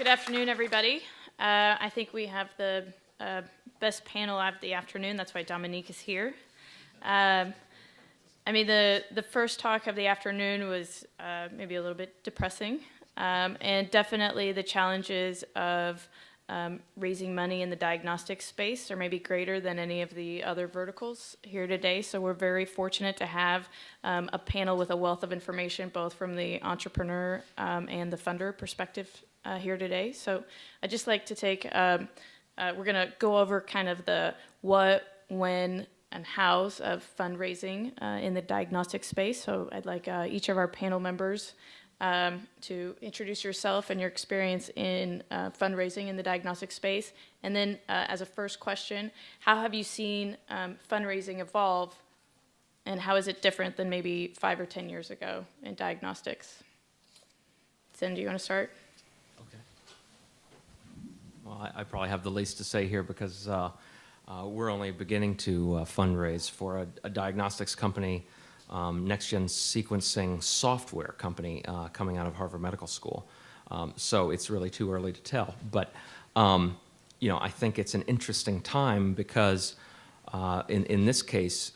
Good afternoon, everybody. I think we have the best panel of the afternoon. That's why Dominique is here. The first talk of the afternoon was maybe a little bit depressing, and definitely the challenges of raising money in the diagnostic space are maybe greater than any of the other verticals here today. So we're very fortunate to have a panel with a wealth of information, both from the entrepreneur and the funder perspective here today. So I'd just like to take, we're going to go over kind of the what, when, and hows of fundraising in the diagnostic space. So I'd like each of our panel members to introduce yourself and your experience in fundraising in the diagnostic space. And then as a first question, how have you seen fundraising evolve, and how is it different than maybe 5 or 10 years ago in diagnostics? Zen, do you want to start? Okay. Well, I probably have the least to say here because we're only beginning to fundraise for a diagnostics company, next-gen sequencing software company coming out of Harvard Medical School. So it's really too early to tell. But, I think it's an interesting time because in this case,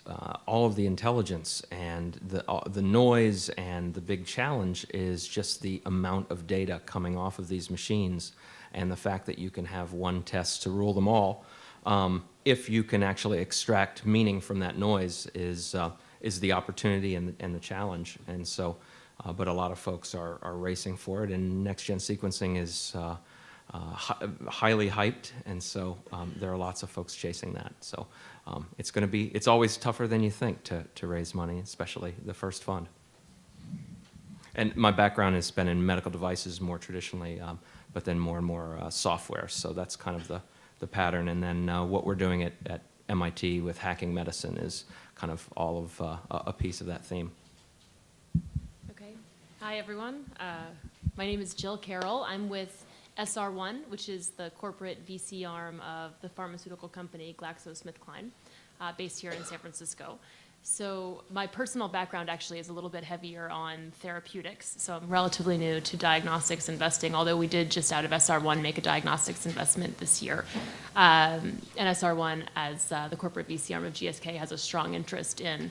all of the intelligence and the noise and the big challenge is just the amount of data coming off of these machines and the fact that you can have one test to rule them all. If you can actually extract meaning from that noise is the opportunity and the challenge. And so, but a lot of folks are racing for it, and next-gen sequencing is highly hyped, and so there are lots of folks chasing that. So it's always tougher than you think to raise money, especially the first fund. And my background has been in medical devices more traditionally, but then more and more software. So that's kind of the pattern. And then what we're doing at MIT with hacking medicine is kind of all of a piece of that theme. Okay. Hi, everyone. My name is Jill Carroll. I'm with SR1, which is the corporate VC arm of the pharmaceutical company GlaxoSmithKline, based here in San Francisco. So my personal background actually is a little bit heavier on therapeutics. So I'm relatively new to diagnostics investing, although we did just out of SR1 make a diagnostics investment this year. And SR1, as the corporate VC arm of GSK, has a strong interest in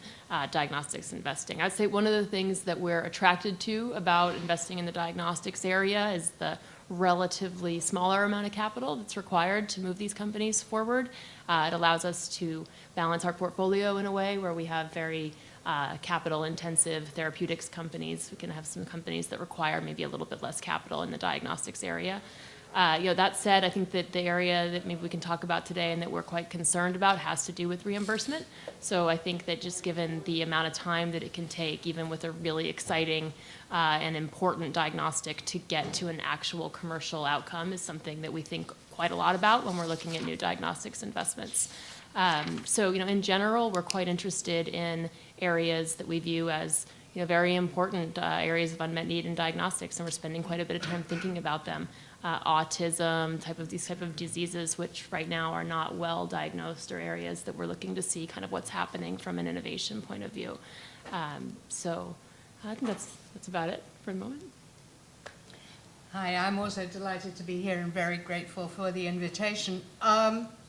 diagnostics investing. I'd say one of the things that we're attracted to about investing in the diagnostics area is the relatively smaller amount of capital that's required to move these companies forward. It allows us to balance our portfolio in a way where we have very capital-intensive therapeutics companies. We can have some companies that require maybe a little bit less capital in the diagnostics area. That said, I think that the area that maybe we can talk about today and that we're quite concerned about has to do with reimbursement. So I think that just given the amount of time that it can take, even with a really exciting and important diagnostic, to get to an actual commercial outcome is something that we think quite a lot about when we're looking at new diagnostics investments. So in general, we're quite interested in areas that we view as very important areas of unmet need in diagnostics, and we're spending quite a bit of time thinking about them. Autism, these type of diseases, which right now are not well diagnosed, are areas that we're looking to see kind of what's happening from an innovation point of view. So I think that's about it for the moment. Hi, I'm also delighted to be here and very grateful for the invitation.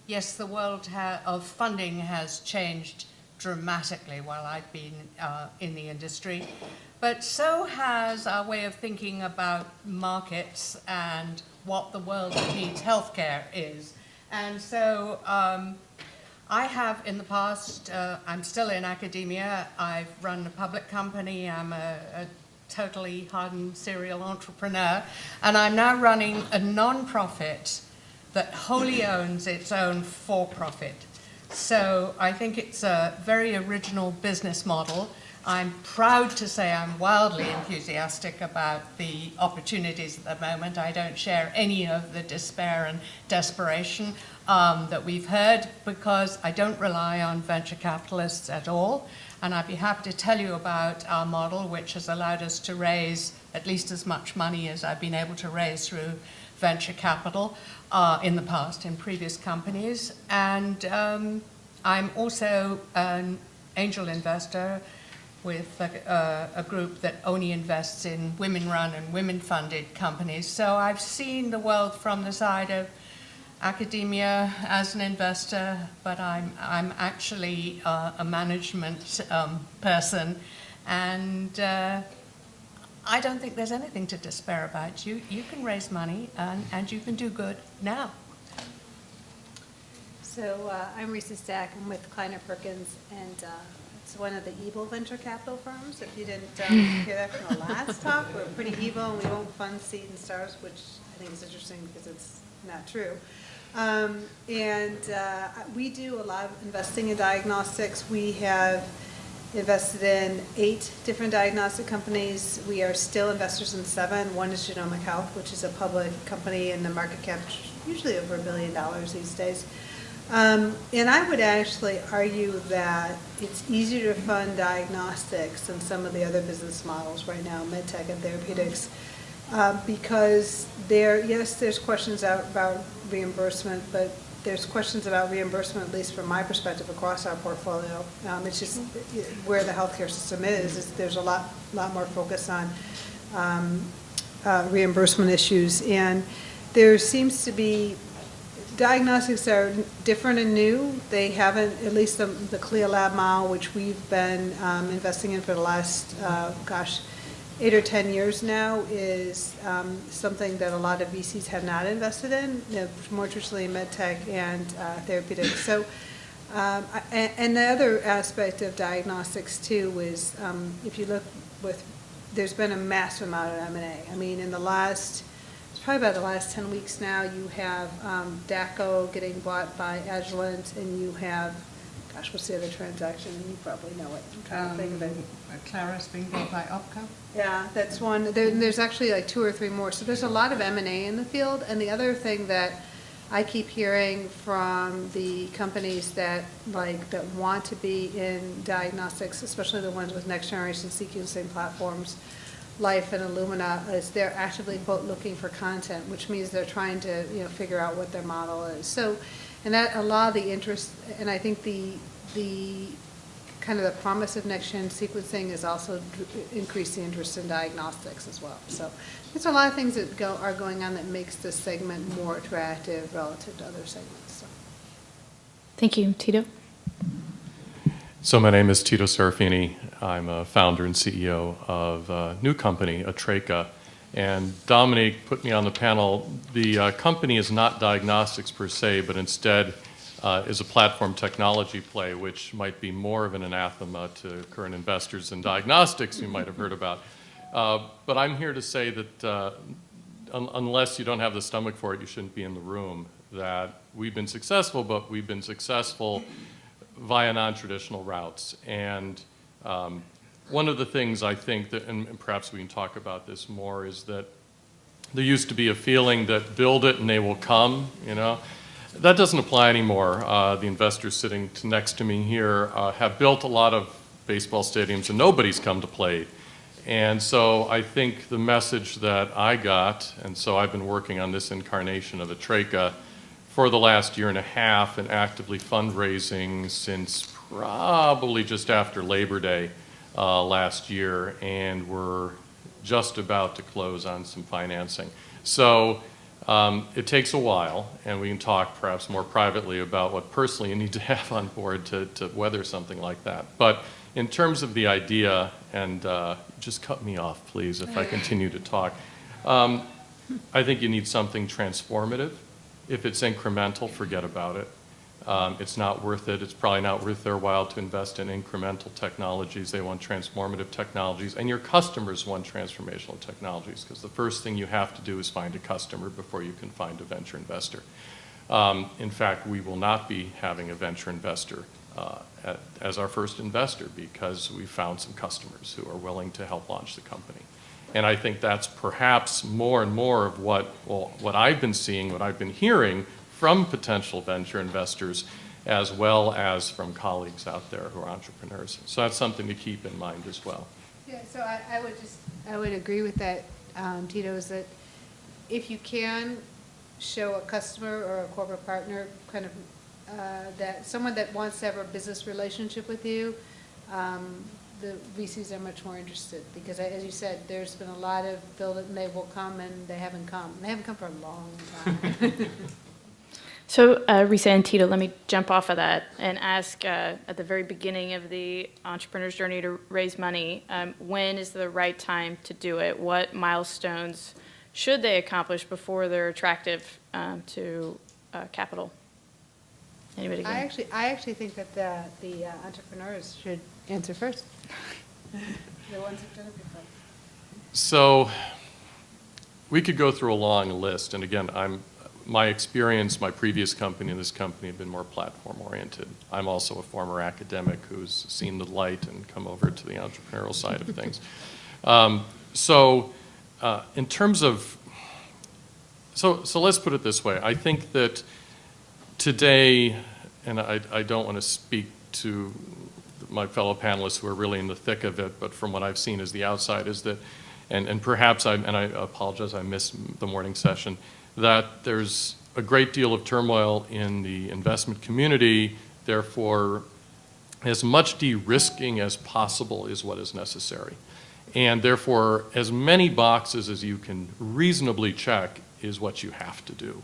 Yes, the world of funding has changed dramatically while I've been in the industry, but so has our way of thinking about markets and what the world that needs healthcare is. And so I have in the past, I'm still in academia, I've run a public company, I'm a totally hardened serial entrepreneur, and I'm now running a non-profit that wholly owns its own for-profit. So I think it's a very original business model. I'm proud to say I'm wildly enthusiastic about the opportunities at the moment. I don't share any of the despair and desperation that we've heard because I don't rely on venture capitalists at all. And I'd be happy to tell you about our model, which has allowed us to raise at least as much money as I've been able to raise through venture capital in the past, in previous companies. And I'm also an angel investor with a group that only invests in women-run and women-funded companies. So I've seen the world from the side of academia as an investor, but I'm actually a management person, and I don't think there's anything to despair about. You can raise money and you can do good now. So I'm Risa Stack. I'm with Kleiner Perkins, and it's one of the evil venture capital firms. If you didn't hear that from the last talk, we're pretty evil and we won't fund seed and stars, which I think is interesting because it's not true. We do a lot of investing in diagnostics. We have invested in 8 different diagnostic companies. We are still investors in 7. One is Genomic Health, which is a public company, and the market cap usually over $1 billion these days. And I would actually argue that it's easier to fund diagnostics than some of the other business models right now, medtech and therapeutics, because there's questions about reimbursement, but there's questions about reimbursement, at least from my perspective, across our portfolio. It's just where the healthcare system is there's a lot more focus on reimbursement issues, and there seems to be diagnostics are different and new. They haven't, at least the CLIA lab model, which we've been investing in for the last, 8 or 10 years now, is something that a lot of VCs have not invested in, more traditionally in medtech and therapeutics. So, and the other aspect of diagnostics too is, if you look there's been a massive amount of M&A. I mean, probably about the last 10 weeks now, you have DACO getting bought by Agilent, and you have, what's the other transaction? You probably know it. I'm trying to think of it. Claris being bought by Opco. Yeah, that's one. There's actually like 2 or 3 more. So there's a lot of M&A in the field. And the other thing that I keep hearing from the companies that want to be in diagnostics, especially the ones with next generation sequencing platforms, Life and Illumina, is they're actively, quote, looking for content, which means they're trying to, figure out what their model is. So, and that a lot of the interest, and I think the kind of the promise of next-gen sequencing is also increasing interest in diagnostics as well. So there's a lot of things that are going on that makes this segment more attractive relative to other segments. So. Thank you. Tito? So my name is Tito Serafini. I'm a founder and CEO of a new company, Atreca. And Dominique put me on the panel. The company is not diagnostics per se, but instead is a platform technology play, which might be more of an anathema to current investors in diagnostics you might have heard about. But I'm here to say that unless you don't have the stomach for it, you shouldn't be in the room. That we've been successful, but we've been successful via non-traditional routes. And one of the things I think that, and perhaps we can talk about this more, is that there used to be a feeling that build it and they will come, That doesn't apply anymore. The investors sitting next to me here have built a lot of baseball stadiums and nobody's come to play. And so I think the message that I got, and so I've been working on this incarnation of Atreca for the last year and a half and actively fundraising since probably just after Labor Day last year, and we're just about to close on some financing. So it takes a while, and we can talk perhaps more privately about what personally you need to have on board to weather something like that. But in terms of the idea, and just cut me off, please, if I continue to talk, I think you need something transformative. If it's incremental, forget about it. It's not worth it. It's probably not worth their while to invest in incremental technologies. They want transformative technologies, and your customers want transformational technologies, because the first thing you have to do is find a customer before you can find a venture investor. In fact, we will not be having a venture investor as our first investor because we found some customers who are willing to help launch the company. And I think that's perhaps more and more of what I've been seeing, what I've been hearing from potential venture investors, as well as from colleagues out there who are entrepreneurs. So that's something to keep in mind as well. Yeah, so I would agree with that, Tito, is that if you can show a customer or a corporate partner kind of that someone that wants to have a business relationship with you, the VCs are much more interested, because as you said, there's been a lot of build it and they will come, and they haven't come. They haven't come for a long time. So, Risa and Tito, let me jump off of that and ask, at the very beginning of the entrepreneur's journey to raise money, when is the right time to do it? What milestones should they accomplish before they're attractive to capital? Anybody? I actually think that the entrepreneurs should answer first. The ones who've done it before. So we could go through a long list, and again, my experience, my previous company and this company have been more platform oriented. I'm also a former academic who's seen the light and come over to the entrepreneurial side of things. In terms of, so let's put it this way. I think that today, and I don't want to speak to my fellow panelists who are really in the thick of it, but from what I've seen as the outside is that, and perhaps I apologize, I missed the morning session, that there's a great deal of turmoil in the investment community, therefore as much de-risking as possible is what is necessary. And therefore, as many boxes as you can reasonably check is what you have to do.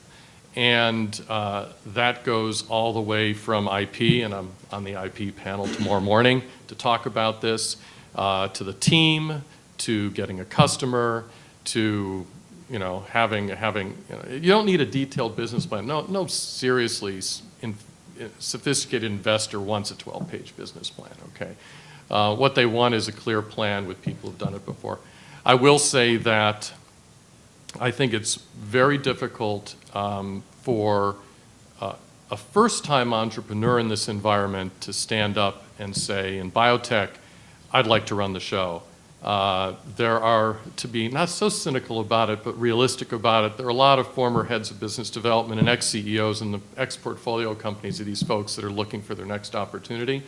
And that goes all the way from IP, and I'm on the IP panel tomorrow morning to talk about this, to the team, to getting a customer, to having you don't need a detailed business plan. No seriously sophisticated investor wants a 12-page business plan, okay? What they want is a clear plan with people who've done it before. I will say that I think it's very difficult for a first-time entrepreneur in this environment to stand up and say, in biotech, I'd like to run the show. There are, to be not so cynical about it, but realistic about it, there are a lot of former heads of business development and ex-CEOs and the ex-portfolio companies of these folks that are looking for their next opportunity.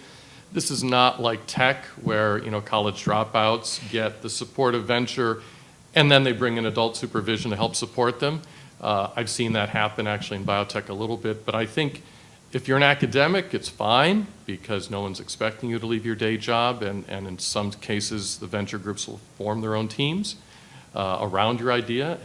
This is not like tech where college dropouts get the support of venture and then they bring in adult supervision to help support them. I've seen that happen actually in biotech a little bit, but I think if you're an academic, it's fine because no one's expecting you to leave your day job, and in some cases the venture groups will form their own teams around your idea.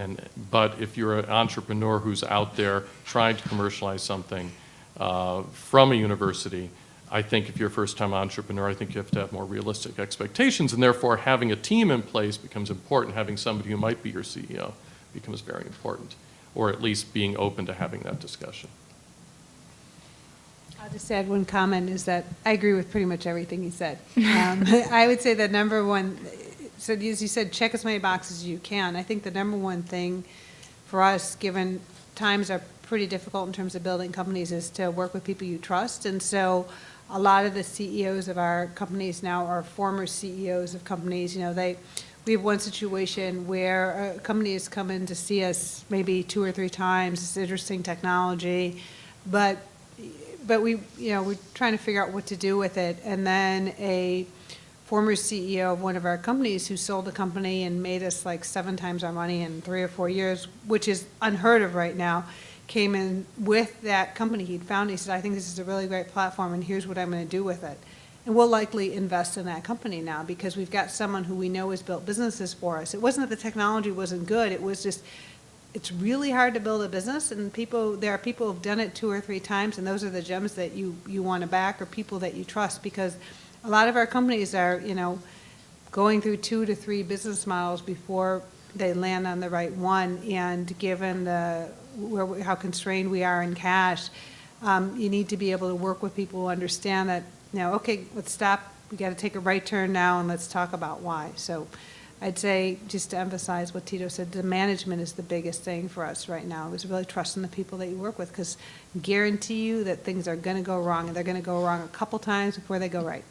But if you're an entrepreneur who's out there trying to commercialize something from a university, I think if you're a first-time entrepreneur, I think you have to have more realistic expectations, and therefore having a team in place becomes important. Having somebody who might be your CEO becomes very important, or at least being open to having that discussion. I'll just add one comment, is that I agree with pretty much everything he said. I would say that number one, so as you said, check as many boxes as you can. I think the number one thing for us, given times are pretty difficult in terms of building companies, is to work with people you trust. And so a lot of the CEOs of our companies now are former CEOs of companies. We have one situation where a company has come in to see us maybe 2 or 3 times. It's interesting technology, but we're trying to figure out what to do with it. And then a former CEO of one of our companies who sold the company and made us like 7 times our money in 3 or 4 years, which is unheard of right now, came in with that company he'd found. He said, I think this is a really great platform, and here's what I'm going to do with it. And we'll likely invest in that company now because we've got someone who we know has built businesses for us. It wasn't that the technology wasn't good. It was just, it's really hard to build a business, and there are people who've done it 2 or 3 times, and those are the gems that you want to back, or people that you trust, because a lot of our companies are, going through 2 to 3 business models before they land on the right one. And given how constrained we are in cash, you need to be able to work with people who understand that, okay, let's stop. We got to take a right turn now, and let's talk about why. So I'd say, just to emphasize what Tito said, the management is the biggest thing for us right now, is really trusting the people that you work with, because I guarantee you that things are going to go wrong, and they're going to go wrong a couple times before they go right.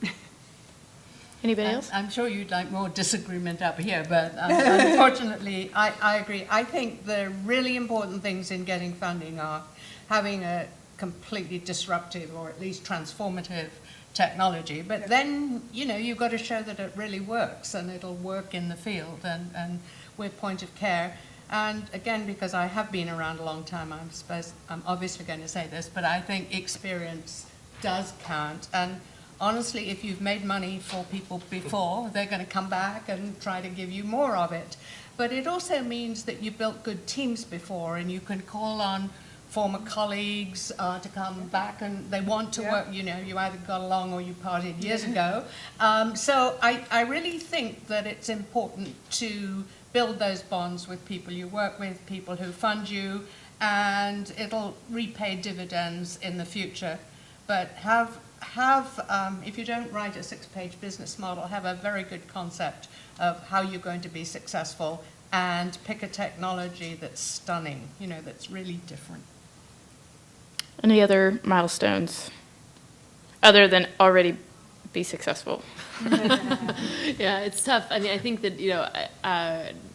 Anybody else? I'm sure you'd like more disagreement up here, but unfortunately, I agree. I think the really important things in getting funding are having a completely disruptive, or at least transformative, technology, but then you've got to show that it really works, and it'll work in the field and with point of care. And again, because I have been around a long time, I'm obviously going to say this, but I think experience does count. And honestly, if you've made money for people before, they're going to come back and try to give you more of it. But it also means that you built good teams before, and you can call on former colleagues to come back, and they want to work. You know, you either got along or you partied years ago. So I really think that it's important to build those bonds with people you work with, people who fund you, and it'll repay dividends in the future. But if you don't write a 6-page business model, have a very good concept of how you're going to be successful, and pick a technology that's stunning, you know, that's really different. Any other milestones other than already be successful? Yeah, it's tough. I mean, I think that, you know,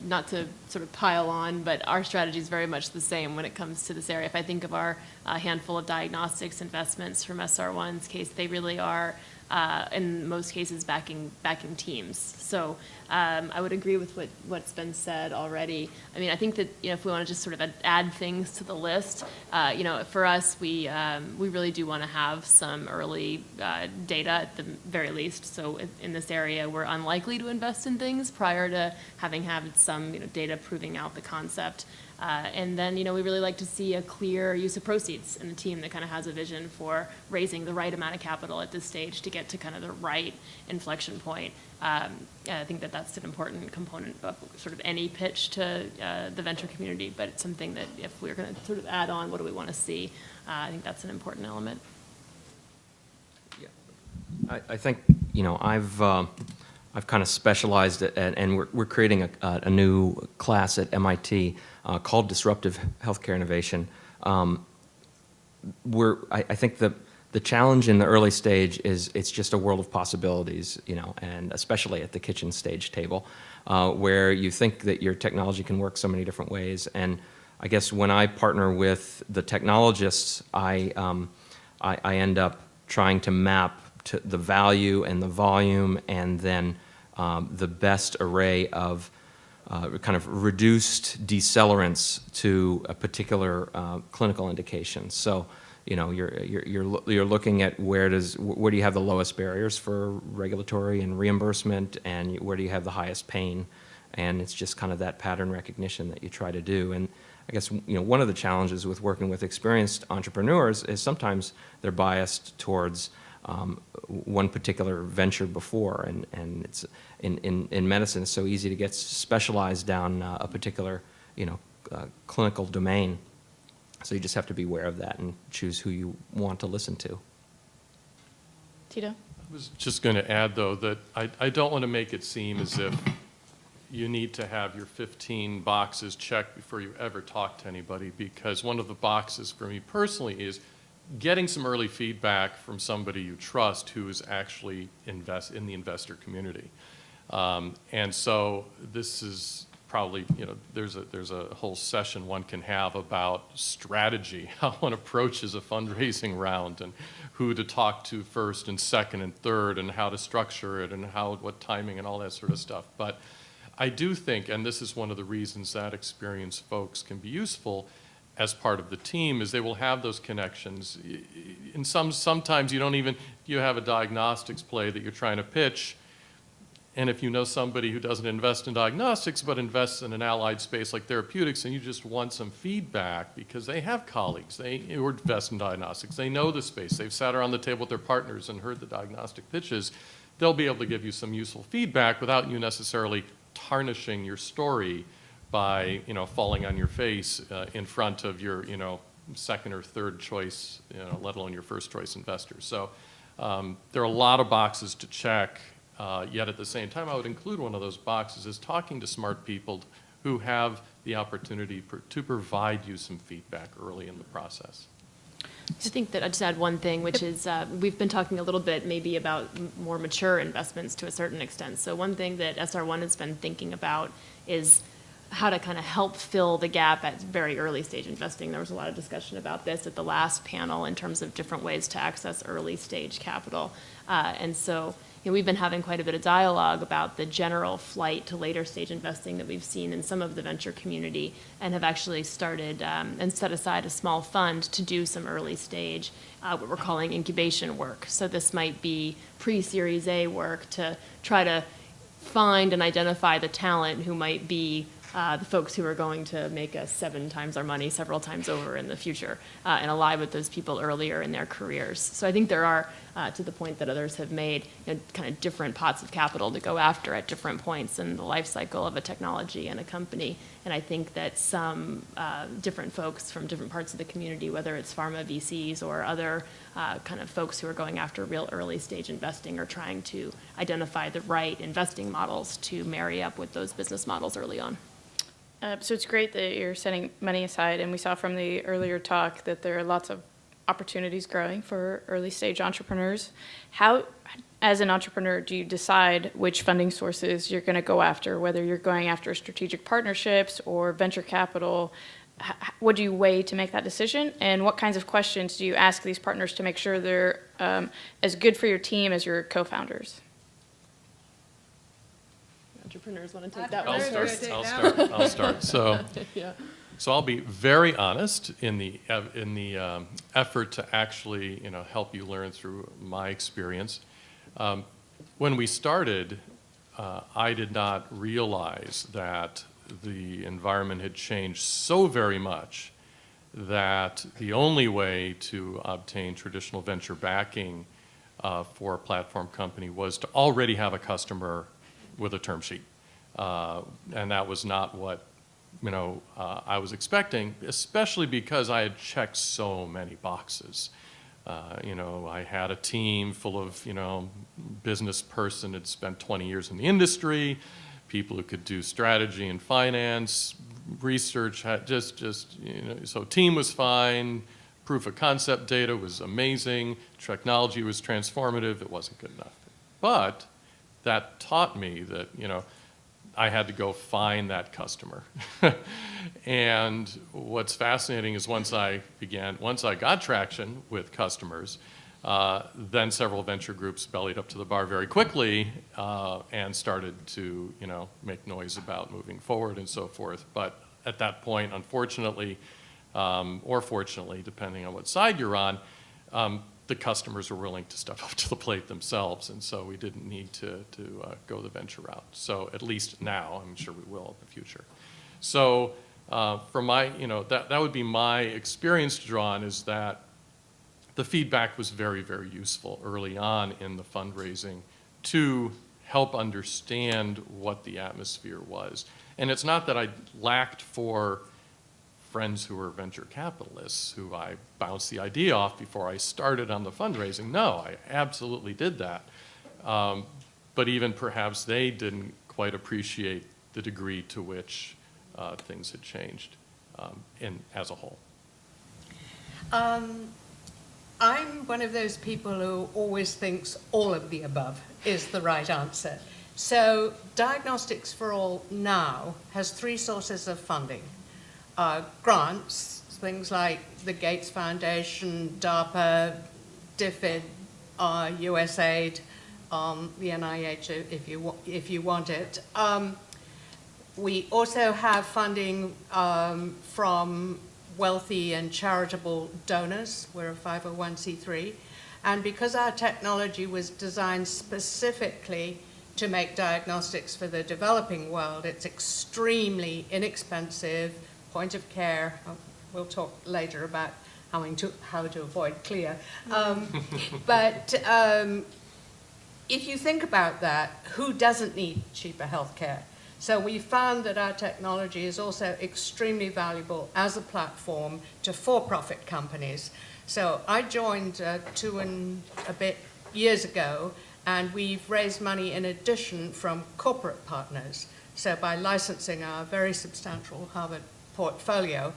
not to sort of pile on, but our strategy is very much the same when it comes to this area. If I think of our handful of diagnostics investments from SR1's case, they really are, in most cases, backing teams. So I would agree with what's been said already. I mean, I think that, you know, if we want to just sort of add things to the list, you know, for us, we really do want to have some early data at the very least. So in this area, we're unlikely to invest in things prior to having had some, you know, data proving out the concept. And then, you know, we really like to see a clear use of proceeds and a team that kind of has a vision for raising the right amount of capital at this stage to get to kind of the right inflection point. I think that that's an important component of sort of any pitch to the venture community, but it's something that if we're going to sort of add on, what do we want to see? I think that's an important element. Yeah. I think, you know, I've kind of specialized and we're creating a new class at MIT called Disruptive Healthcare Innovation. I think the challenge in the early stage is it's just a world of possibilities, you know, and especially at the kitchen stage table, where you think that your technology can work so many different ways. And I guess when I partner with the technologists, I end up trying to map to the value and the volume, and then the best array of kind of reduced decelerants to a particular clinical indication. So, you know, you're looking at where do you have the lowest barriers for regulatory and reimbursement, and where do you have the highest pain, and it's just kind of that pattern recognition that you try to do. And I guess, you know, one of the challenges with working with experienced entrepreneurs is sometimes they're biased towards one particular venture before, and it's in medicine it's so easy to get specialized down a particular, you know, clinical domain. So you just have to be aware of that and choose who you want to listen to. Tito? I was just going to add, though, that I don't want to make it seem as if you need to have your 15 boxes checked before you ever talk to anybody, because one of the boxes for me personally is getting some early feedback from somebody you trust who is actually in the investor community. And so this is probably, you know, there's a whole session one can have about strategy, how one approaches a fundraising round, and who to talk to first and second and third, and how to structure it, and what timing and all that sort of stuff. But I do think, and this is one of the reasons that experienced folks can be useful as part of the team, is they will have those connections. And sometimes you have a diagnostics play that you're trying to pitch, and if you know somebody who doesn't invest in diagnostics but invests in an allied space like therapeutics, and you just want some feedback because they have colleagues who invest in diagnostics, they know the space, they've sat around the table with their partners and heard the diagnostic pitches, they'll be able to give you some useful feedback without you necessarily tarnishing your story by, you know, falling on your face in front of your, you know, second or third choice, you know, let alone your first choice investors. So there are a lot of boxes to check, yet at the same time I would include one of those boxes is talking to smart people who have the opportunity to provide you some feedback early in the process. I think that I'd just add one thing, which is we've been talking a little bit maybe about more mature investments to a certain extent. So one thing that SR1 has been thinking about is how to kind of help fill the gap at very early stage investing. There was a lot of discussion about this at the last panel in terms of different ways to access early stage capital. And so, we've been having quite a bit of dialogue about the general flight to later stage investing that we've seen in some of the venture community, and have actually started and set aside a small fund to do some early stage, what we're calling incubation work. So this might be pre-Series A work to try to find and identify the talent who might be the folks who are going to make us 7 times our money several times over in the future, and ally with those people earlier in their careers. So I think there are, to the point that others have made, kind of different pots of capital to go after at different points in the life cycle of a technology and a company. And I think that some different folks from different parts of the community, whether it's pharma VCs or other kind of folks who are going after real early stage investing, are trying to identify the right investing models to marry up with those business models early on. So it's great that you're setting money aside, and we saw from the earlier talk that there are lots of opportunities growing for early stage entrepreneurs. How, as an entrepreneur, do you decide which funding sources you're going to go after, whether you're going after strategic partnerships or venture capital? What do you weigh to make that decision, and what kinds of questions do you ask these partners to make sure they're as good for your team as your co-founders? Entrepreneurs want to take that one I'll first. start. So, Yeah. so I'll be very honest in the effort to actually, help you learn through my experience. When we started, I did not realize that the environment had changed so very much that the only way to obtain traditional venture backing for a platform company was to already have a customer with a term sheet. And that was not what, I was expecting, especially because I had checked so many boxes. I had a team full of, business person had spent 20 years in the industry, people who could do strategy and finance, research, had so team was fine, proof of concept data was amazing, technology was transformative, it wasn't good enough. But that taught me that, I had to go find that customer. And what's fascinating is once I got traction with customers, then several venture groups bellied up to the bar very quickly and started to, make noise about moving forward and so forth. But at that point, unfortunately, or fortunately, depending on what side you're on, the customers were willing to step up to the plate themselves, and so we didn't need to go the venture route. So at least now, I'm sure we will in the future. So from my, that would be my experience drawn, is that the feedback was very, very useful early on in the fundraising to help understand what the atmosphere was. And it's not that I lacked for friends who were venture capitalists who I bounced the idea off before I started on the fundraising. No, I absolutely did that. But even perhaps they didn't quite appreciate the degree to which things had changed as a whole. I'm one of those people who always thinks all of the above is the right answer. So Diagnostics for All now has 3 sources of funding. Grants, things like the Gates Foundation, DARPA, DFID, USAID, the NIH if you want it. We also have funding from wealthy and charitable donors. We're a 501c3. And because our technology was designed specifically to make diagnostics for the developing world, it's extremely inexpensive, point of care. We'll talk later about how to avoid CLIA. But if you think about that, who doesn't need cheaper healthcare? So we found that our technology is also extremely valuable as a platform to for-profit companies. So I joined 2 and a bit years ago, and we've raised money in addition from corporate partners. So by licensing our very substantial Harvard portfolio.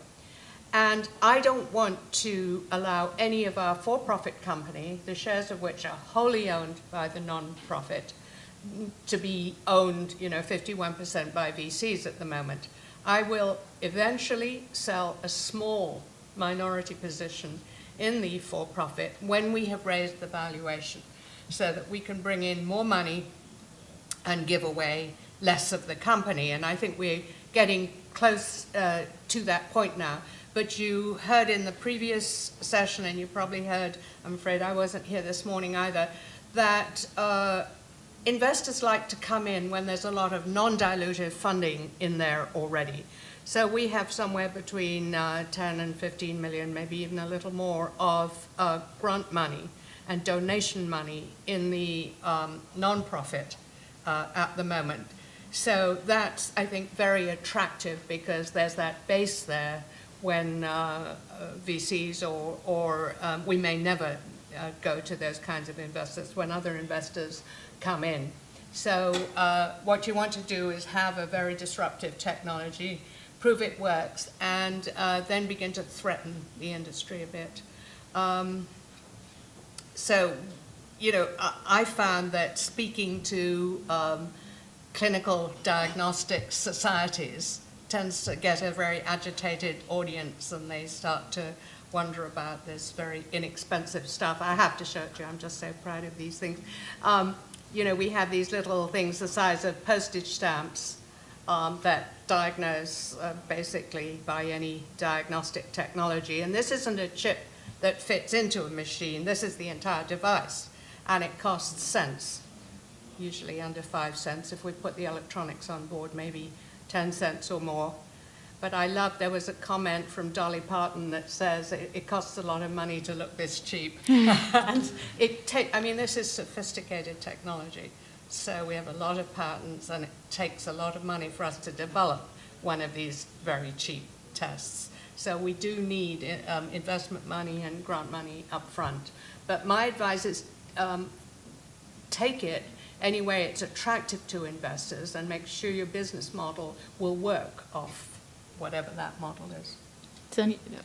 And I don't want to allow any of our for-profit company, the shares of which are wholly owned by the non-profit, to be owned, 51% by VCs at the moment. I will eventually sell a small minority position in the for-profit when we have raised the valuation. so that we can bring in more money and give away less of the company. And I think we're getting close to that point now. But you heard in the previous session, and you probably heard, I'm afraid I wasn't here this morning either, that investors like to come in when there's a lot of non-dilutive funding in there already. So we have somewhere between 10 and 15 million, maybe even a little more, of grant money and donation money in the non-profit at the moment. So that's, I think, very attractive because there's that base there when VCs or we may never go to those kinds of investors when other investors come in. So what you want to do is have a very disruptive technology, prove it works, and then begin to threaten the industry a bit. So, you know, I found that speaking to clinical diagnostic societies tends to get a very agitated audience, and they start to wonder about this very inexpensive stuff. I have to show it to you. I'm just so proud of these things. You know, we have these little things the size of postage stamps that diagnose basically by any diagnostic technology. And this isn't a chip that fits into a machine. This is the entire device. And it costs cents, usually under 5 cents. If we put the electronics on board, maybe 10 cents or more. But I love, there was a comment from Dolly Parton that says it costs a lot of money to look this cheap. And I mean, this is sophisticated technology. So we have a lot of patents, and it takes a lot of money for us to develop one of these very cheap tests. So we do need investment money and grant money up front. But my advice is take it any way it's attractive to investors and make sure your business model will work off whatever that model is.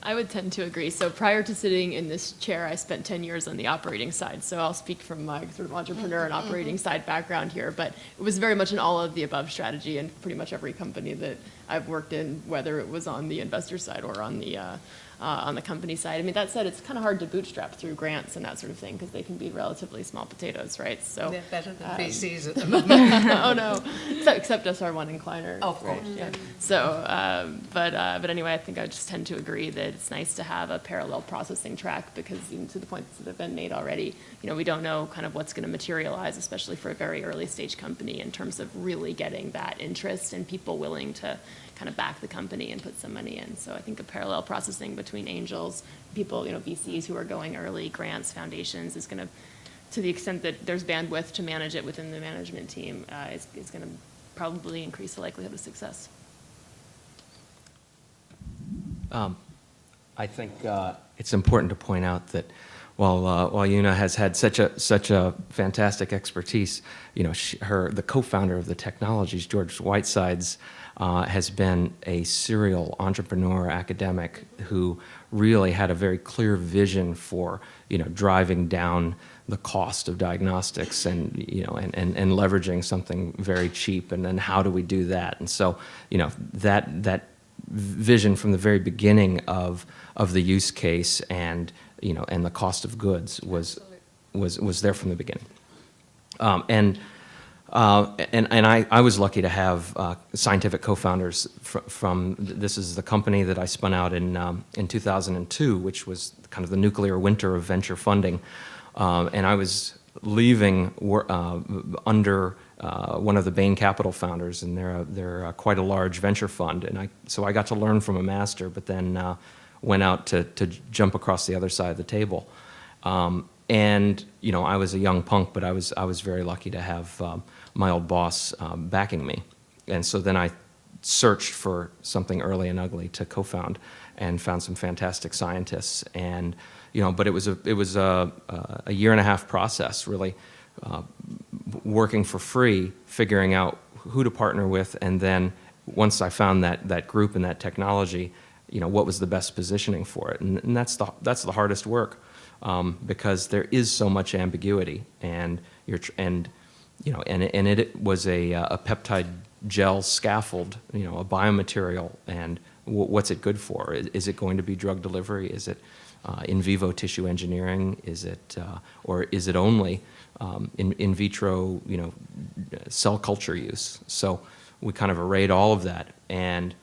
I would tend to agree. So prior to sitting in this chair, I spent 10 years on the operating side. So I'll speak from my sort of entrepreneur and operating side background here. But it was very much an all of the above strategy in pretty much every company that I've worked in, whether it was on the investor side or on the company side. I mean, that said, it's kind of hard to bootstrap through grants and that sort of thing because they can be relatively small potatoes, right? So they're better than VCs at the moment. Oh no, except SR1 and Kleiner. Oh, of course. Right? Yeah. So, but anyway, I think I just tend to agree that it's nice to have a parallel processing track because, even to the points that have been made already, you know, we don't know kind of what's going to materialize, especially for a very early stage company, in terms of really getting that interest and people willing to kind of back the company and put some money in. So I think a parallel processing between angels, people, you know, VCs who are going early, grants, foundations, is going to the extent that there's bandwidth to manage it within the management team, is going to probably increase the likelihood of success. I think it's important to point out that while Una has had such a fantastic expertise, you know, the co-founder of the technologies, George Whitesides, has been a serial entrepreneur academic who really had a very clear vision for, you know, driving down the cost of diagnostics and, you know, and leveraging something very cheap, and then how do we do that? And so, you know, that vision from the very beginning of the use case and, you know, and the cost of goods was there from the beginning. And I was lucky to have scientific co-founders from this is the company that I spun out in 2002, which was kind of the nuclear winter of venture funding. And I was leaving under one of the Bain Capital founders, and they're quite a large venture fund. And so I got to learn from a master, but then went out to jump across the other side of the table. And you know, I was a young punk, but I was very lucky to have my old boss backing me. And so then I searched for something early and ugly to co-found, and found some fantastic scientists. And you know, but it was a year and a half process, really, working for free, figuring out who to partner with, and then once I found that group and that technology, you know, what was the best positioning for it, and that's the hardest work, because there is so much ambiguity, and you know, and it was a peptide gel scaffold, you know, a biomaterial, and what's it good for? Is it going to be drug delivery? Is it in vivo tissue engineering? Is it, or is it only in vitro, cell culture use? So we kind of arrayed all of that, and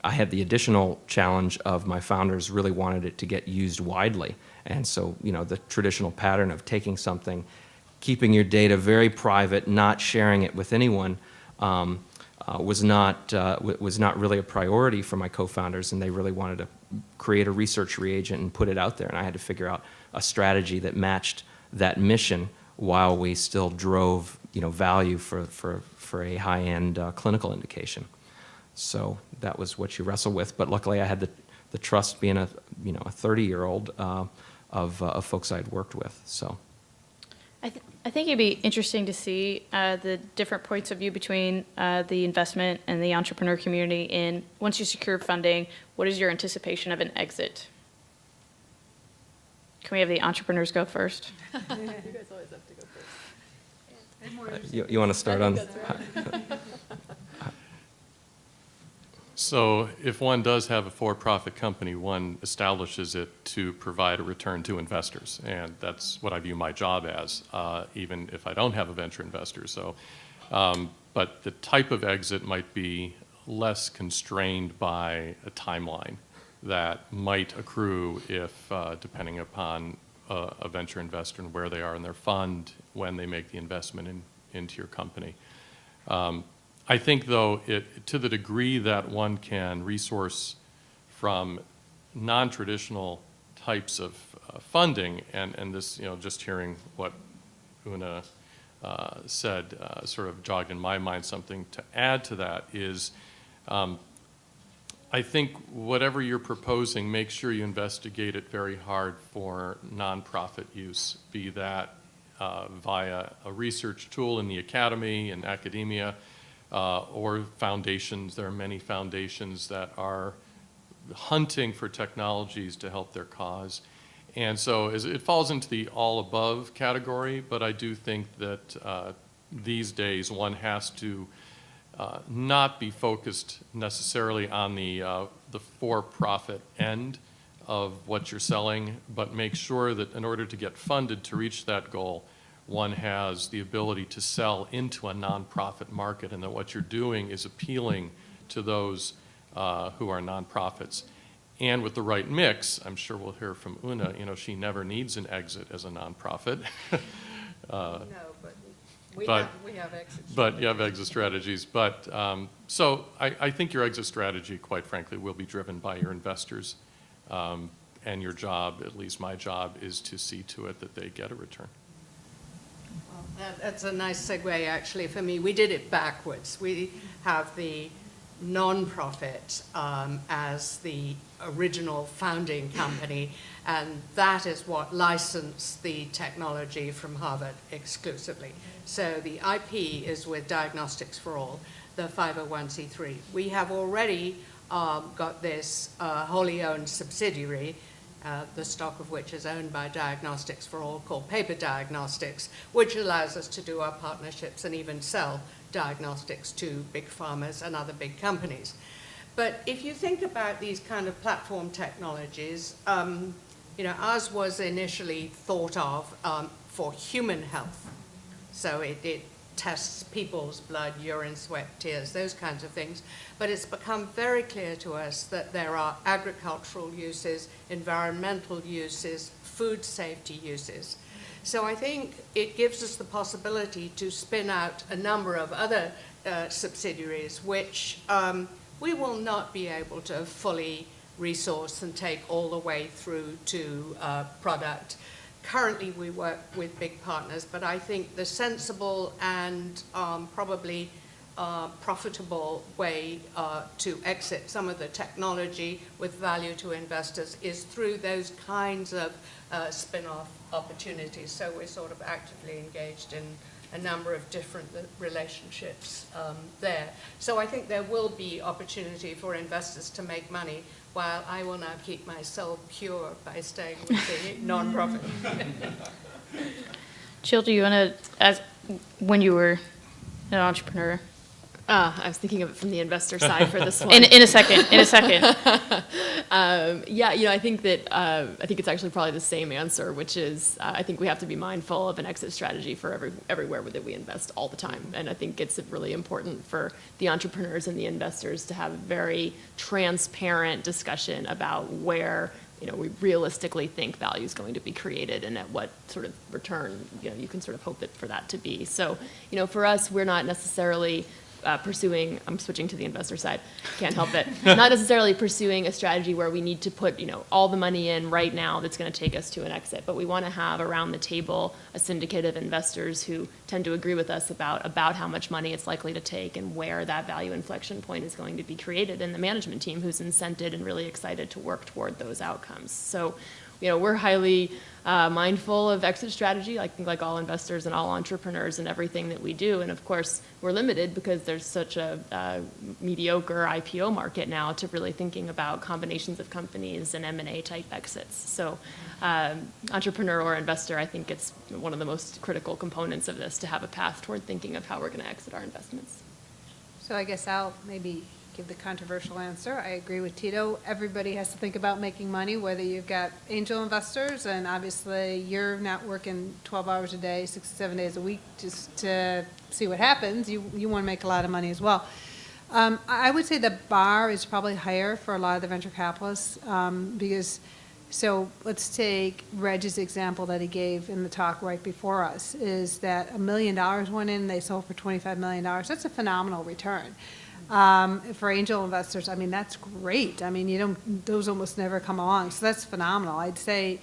I had the additional challenge of my founders really wanted it to get used widely. And so, the traditional pattern of taking something, keeping your data very private, not sharing it with anyone, was not really a priority for my co-founders, and they really wanted to create a research reagent and put it out there. And I had to figure out a strategy that matched that mission while we still drove, value for a high-end clinical indication. So that was what you wrestle with. But luckily, I had the trust, being a 30-year-old, of folks I'd worked with. So I think it'd be interesting to see the different points of view between the investment and the entrepreneur community in, once you secure funding, what is your anticipation of an exit? Can we have the entrepreneurs go first? You guys always have to go first. You want to start on? So if one does have a for-profit company, one establishes it to provide a return to investors, and that's what I view my job as, even if I don't have a venture investor. So, but the type of exit might be less constrained by a timeline that might accrue if, depending upon a venture investor and where they are in their fund when they make the investment into your company. I think, though, to the degree that one can resource from non-traditional types of funding, and this, just hearing what Una said sort of jogged in my mind. Something to add to that is, I think whatever you're proposing, make sure you investigate it very hard for nonprofit use, be that via a research tool in the academy and academia, or foundations. There are many foundations that are hunting for technologies to help their cause. And so it falls into the all above category, but I do think that these days one has to not be focused necessarily on the for-profit end of what you're selling, but make sure that in order to get funded to reach that goal, one has the ability to sell into a nonprofit market, and that what you're doing is appealing to those who are nonprofits. And with the right mix, I'm sure we'll hear from Una, she never needs an exit as a nonprofit. No, but we have exit strategies. But you have exit strategies. But so I think your exit strategy, quite frankly, will be driven by your investors. And your job, at least my job, is to see to it that they get a return. Well, that's a nice segue, actually, for me. We did it backwards. We have the non-profit as the original founding company, and that is what licensed the technology from Harvard exclusively. So the IP is with Diagnostics for All, the 501c3. We have already got this wholly owned subsidiary, the stock of which is owned by Diagnostics for All, called Paper Diagnostics, which allows us to do our partnerships and even sell diagnostics to big pharmas and other big companies. But if you think about these kind of platform technologies, ours was initially thought of for human health. So it tests people's blood, urine, sweat, tears, those kinds of things. But it's become very clear to us that there are agricultural uses, environmental uses, food safety uses. So I think it gives us the possibility to spin out a number of other subsidiaries, which we will not be able to fully resource and take all the way through to product. Currently, we work with big partners, but I think the sensible and probably profitable way to exit some of the technology with value to investors is through those kinds of spin-off opportunities. So we're sort of actively engaged in a number of different relationships there. So I think there will be opportunity for investors to make money, while I will now keep my soul pure by staying with the nonprofit. Jill, do you want to, as when you were an entrepreneur, I was thinking of it from the investor side for this one. In a second, in a second. Yeah, I think that I think it's actually probably the same answer, which is I think we have to be mindful of an exit strategy for everywhere that we invest all the time, and I think it's really important for the entrepreneurs and the investors to have a very transparent discussion about where we realistically think value is going to be created and at what sort of return you can sort of hope for that to be. So for us, we're not necessarily pursuing, I'm switching to the investor side, can't help it, not necessarily pursuing a strategy where we need to put all the money in right now that's going to take us to an exit, but we want to have around the table a syndicate of investors who tend to agree with us about how much money it's likely to take and where that value inflection point is going to be created, and the management team who's incented and really excited to work toward those outcomes. So we're highly mindful of exit strategy, I think like all investors and all entrepreneurs and everything that we do. And of course, we're limited because there's such a mediocre IPO market now to really thinking about combinations of companies and M&A type exits. So entrepreneur or investor, I think it's one of the most critical components of this to have a path toward thinking of how we're going to exit our investments. So I guess I'll maybe give the controversial answer. I agree with Tito. Everybody has to think about making money, whether you've got angel investors, and obviously you're not working 12 hours a day, 6 to 7 days a week just to see what happens. You want to make a lot of money as well. I would say the bar is probably higher for a lot of the venture capitalists because, so let's take Reg's example that he gave in the talk right before us, is that $1 million went in, they sold for $25 million. That's a phenomenal return. For angel investors, I mean, that's great. I mean, those almost never come along, so that's phenomenal. I'd say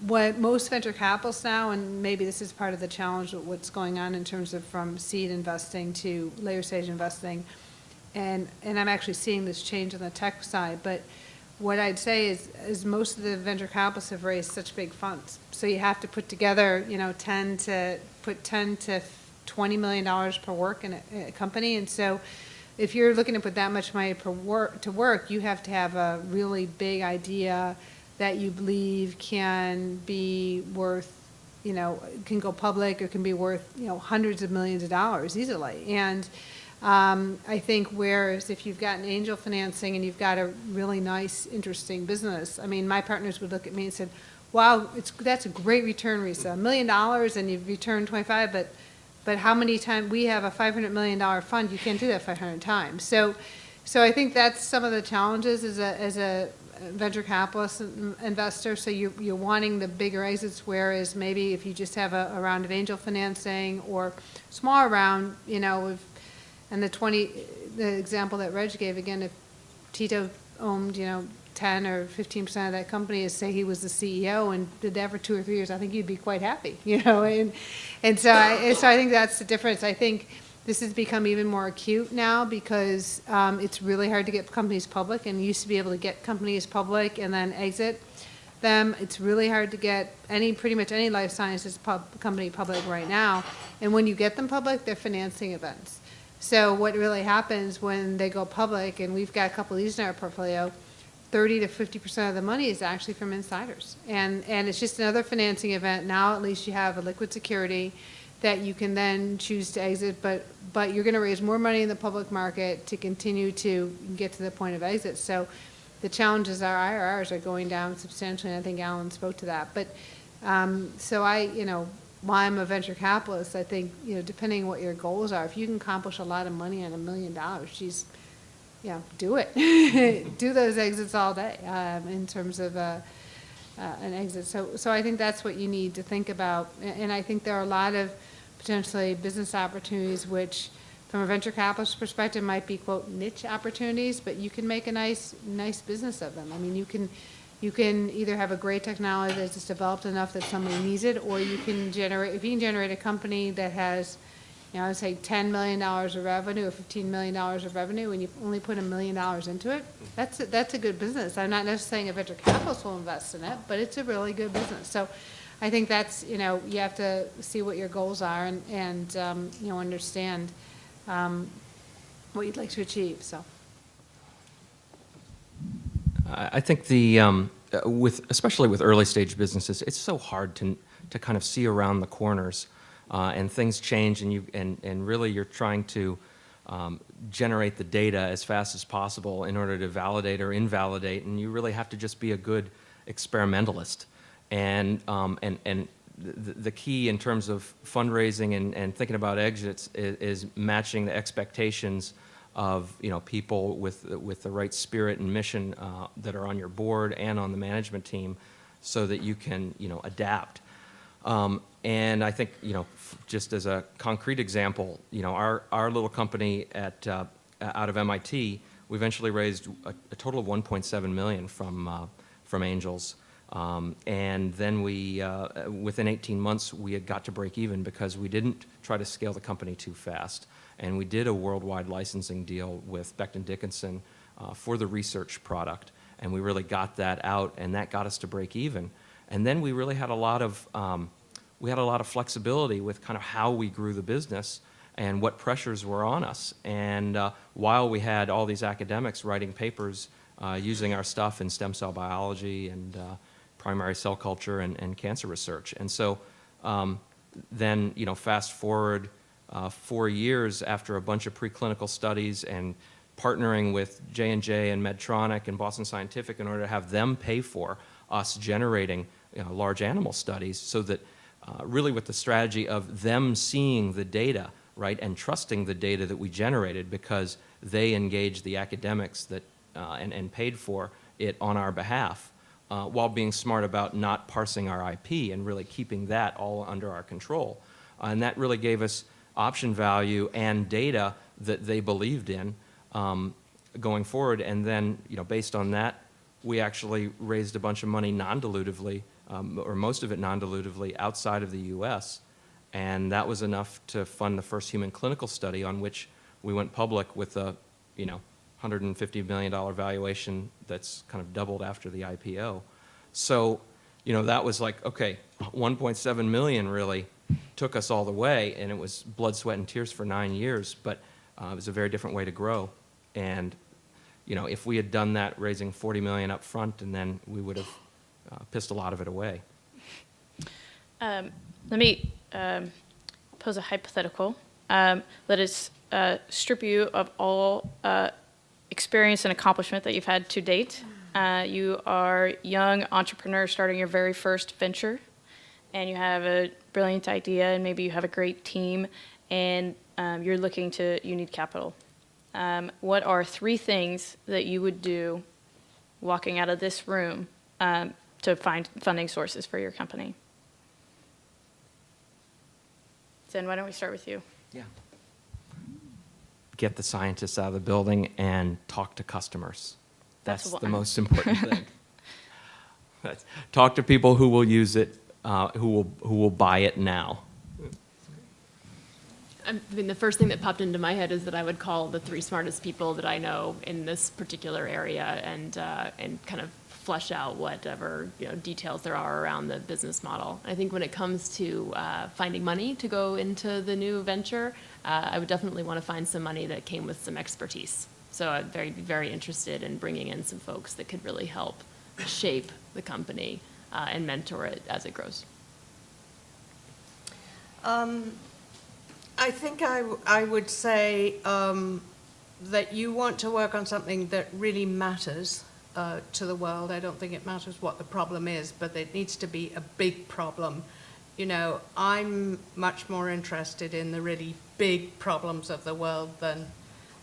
what most venture capitalists now, and maybe this is part of the challenge of what's going on in terms of from seed investing to later stage investing, and I'm actually seeing this change on the tech side, but what I'd say is most of the venture capitalists have raised such big funds, so you have to put together, $10 to $20 million per work in a company, and so if you're looking to put that much money to work, you have to have a really big idea that you believe can be worth, can go public or can be worth, hundreds of millions of dollars easily. And I think whereas if you've got an angel financing and you've got a really nice, interesting business, I mean, my partners would look at me and said, wow, that's a great return, Risa. $1 million and you've returned 25, but how many times we have a $500 million fund? You can't do that 500 times. So I think that's some of the challenges as a venture capitalist investor. So you're wanting the bigger exits, whereas maybe if you just have a round of angel financing or smaller round, and the example that Reg gave again, if Tito owned 10 or 15% of that company, is say he was the CEO and did that for 2 or 3 years, I think you'd be quite happy, and so I think that's the difference. I think this has become even more acute now because it's really hard to get companies public, and you used to be able to get companies public and then exit them. It's really hard to get pretty much any life sciences company public right now, and when you get them public, they're financing events. So what really happens when they go public, and we've got a couple of these in our portfolio, 30 to 50% of the money is actually from insiders. And it's just another financing event. Now at least you have a liquid security that you can then choose to exit, but you're going to raise more money in the public market to continue to get to the point of exit. So the challenges are IRRs are going down substantially, and I think Alan spoke to that. But so while I'm a venture capitalist, I think, depending on what your goals are, if you can accomplish a lot of money on $1 million, geez, do it. Do those exits all day in terms of an exit. So I think that's what you need to think about. And I think there are a lot of potentially business opportunities which, from a venture capitalist perspective, might be, quote, niche opportunities, but you can make a nice business of them. I mean, you can either have a great technology that's just developed enough that somebody needs it, or you can generate a company that has, let's say $10 million of revenue or $15 million of revenue, and you only put $1 million into it. That's a good business. I'm not necessarily saying a venture capitalist will invest in it, but it's a really good business. So I think that's, you have to see what your goals are and understand what you'd like to achieve. So I think especially with early stage businesses, it's so hard to kind of see around the corners, and things change, and really you're trying to generate the data as fast as possible in order to validate or invalidate, and you really have to just be a good experimentalist. And the key in terms of fundraising and thinking about exits is matching the expectations of people with the right spirit and mission that are on your board and on the management team, so that you can adapt. And I think just as a concrete example, our little company out of MIT, we eventually raised a total of 1.7 million from angels. And then within 18 months, we had got to break even because we didn't try to scale the company too fast. And we did a worldwide licensing deal with Becton Dickinson for the research product. And we really got that out, and that got us to break even. And then we really had a lot of flexibility with kind of how we grew the business and what pressures were on us. And while we had all these academics writing papers using our stuff in stem cell biology and primary cell culture and cancer research. And so then, fast forward 4 years after a bunch of preclinical studies and partnering with J&J and Medtronic and Boston Scientific in order to have them pay for us generating large animal studies, so that really with the strategy of them seeing the data, right, and trusting the data that we generated because they engaged the academics that and paid for it on our behalf, while being smart about not parsing our IP and really keeping that all under our control. And that really gave us option value and data that they believed in going forward. And then, based on that, we actually raised a bunch of money non-dilutively, or most of it non-dilutively, outside of the U.S. And that was enough to fund the first human clinical study, on which we went public with a, $150 million valuation that's kind of doubled after the IPO. So, that was like, okay, 1.7 million really took us all the way, and it was blood, sweat, and tears for 9 years, but it was a very different way to grow. And, if we had done that, raising 40 million up front, and then we would have pissed a lot of it away. Let me pose a hypothetical. Let us strip you of all experience and accomplishment that you've had to date. You are a young entrepreneur starting your very first venture, and you have a brilliant idea, and maybe you have a great team, and you need capital. What are 3 things that you would do walking out of this room to find funding sources for your company? Zen, why don't we start with you? Yeah. Get the scientists out of the building and talk to customers. That's the most important thing. Talk to people who will use it, who will buy it now. I mean, the first thing that popped into my head is that I would call the 3 smartest people that I know in this particular area and kind of flesh out whatever details there are around the business model. I think when it comes to finding money to go into the new venture, I would definitely want to find some money that came with some expertise. So I'd be very interested in bringing in some folks that could really help shape the company and mentor it as it grows. I think I would say that you want to work on something that really matters to the world. I don't think it matters what the problem is, but it needs to be a big problem. I'm much more interested in the really big problems of the world than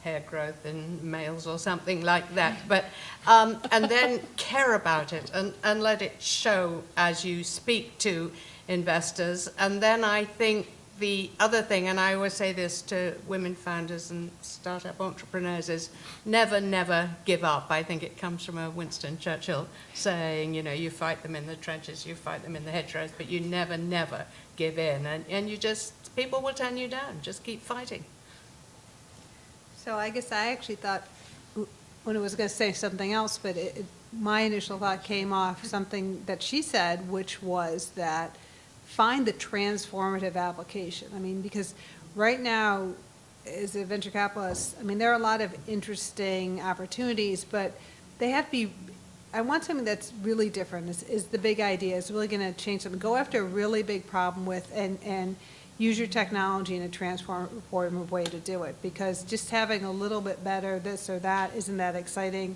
hair growth in males or something like that. But and then care about it and let it show as you speak to investors. And then I think the other thing, and I always say this to women founders and startup entrepreneurs, is never, never give up. I think it comes from a Winston Churchill saying, you fight them in the trenches, you fight them in the hedgerows, but you never, never give in. And people will turn you down. Just keep fighting. So I guess I actually thought when I was going to say something else, but my initial thought came off something that she said, which was that find the transformative application. I mean, because right now, as a venture capitalist, there are a lot of interesting opportunities, but they have to be, I want something that's really different, is the big idea, is really going to change something. Go after a really big problem and use your technology in a transformative way to do it, because just having a little bit better this or that isn't that exciting.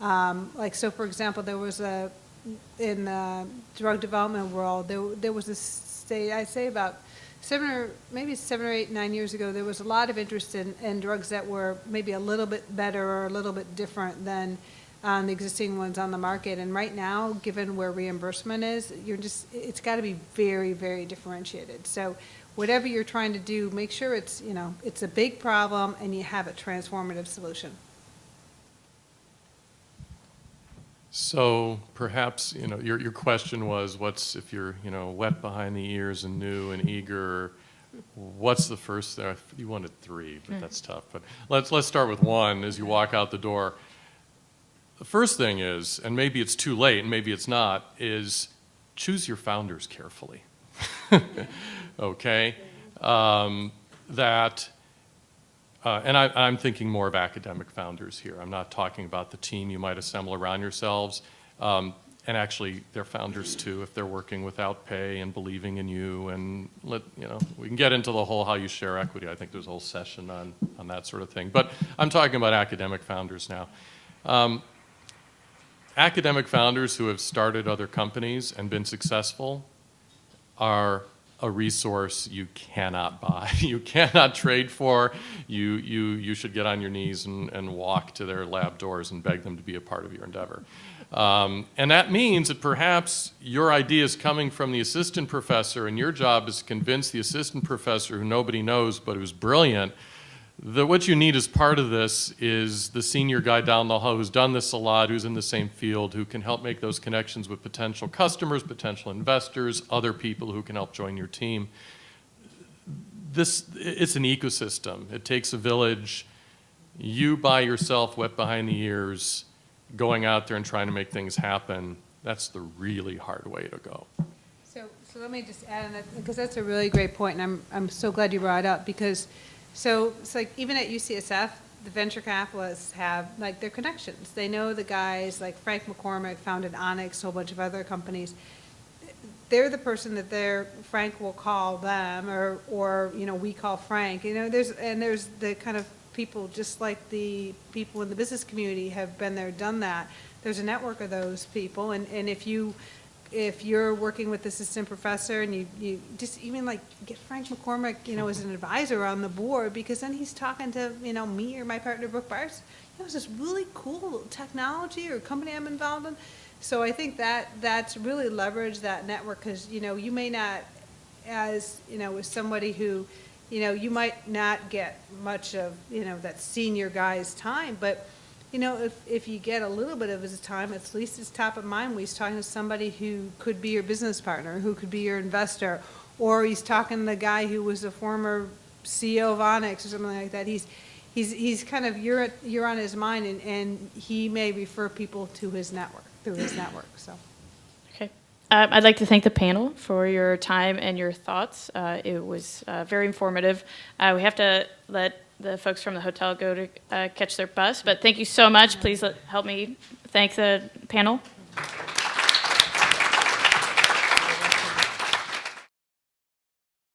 Like, so for example, there was in the drug development world, there was a state, I'd say about 7 or 8, 9 years ago, there was a lot of interest in drugs that were maybe a little bit better or a little bit different than the existing ones on the market. And right now, given where reimbursement is, it's got to be very, very differentiated. So whatever you're trying to do, make sure it's a big problem and you have a transformative solution. So perhaps, your question was, what's, if you're, wet behind the ears and new and eager, what's the first thing? You wanted 3, but that's tough. But let's start with 1 as you walk out the door. The first thing is, and maybe it's too late and maybe it's not, is choose your founders carefully. Okay? And I'm thinking more of academic founders here. I'm not talking about the team you might assemble around yourselves. And actually, they're founders too if they're working without pay and believing in you. And we can get into the whole how you share equity. I think there's a whole session on that sort of thing. But I'm talking about academic founders now. Academic founders who have started other companies and been successful are a resource you cannot buy, you cannot trade for. You should get on your knees and walk to their lab doors and beg them to be a part of your endeavor. And that means that perhaps your idea is coming from the assistant professor, and your job is to convince the assistant professor, who nobody knows but who's brilliant, that what you need as part of this is the senior guy down the hall who's done this a lot, who's in the same field, who can help make those connections with potential customers, potential investors, other people who can help join your team. It's an ecosystem. It takes a village. You by yourself, wet behind the ears, going out there and trying to make things happen, that's the really hard way to go. So let me just add on that, because that's a really great point, and I'm so glad you brought it up, because so it's like even at UCSF, the venture capitalists have like their connections. They know the guys like Frank McCormick founded Onyx, a whole bunch of other companies. They're the person that Frank will call them, or we call Frank. There's the kind of people just like the people in the business community have been there, done that. There's a network of those people, and if you're working with the assistant professor and you just even like get Frank McCormick, as an advisor on the board, because then he's talking to, me or my partner Brooke Bars, it's this really cool technology or company I'm involved in. So I think that's really leverage that network, because, you may not, as, as somebody who, you might not get much of, that senior guy's time, but if you get a little bit of his time, at least it's top of mind when he's talking to somebody who could be your business partner, who could be your investor, or he's talking to the guy who was a former CEO of Onyx or something like that. He's kind of, you're on his mind, and he may refer people to his network, through his network, so. Okay. I'd like to thank the panel for your time and your thoughts. It was very informative. We have to let the folks from the hotel go to catch their bus, but thank you so much. Please help me thank the panel.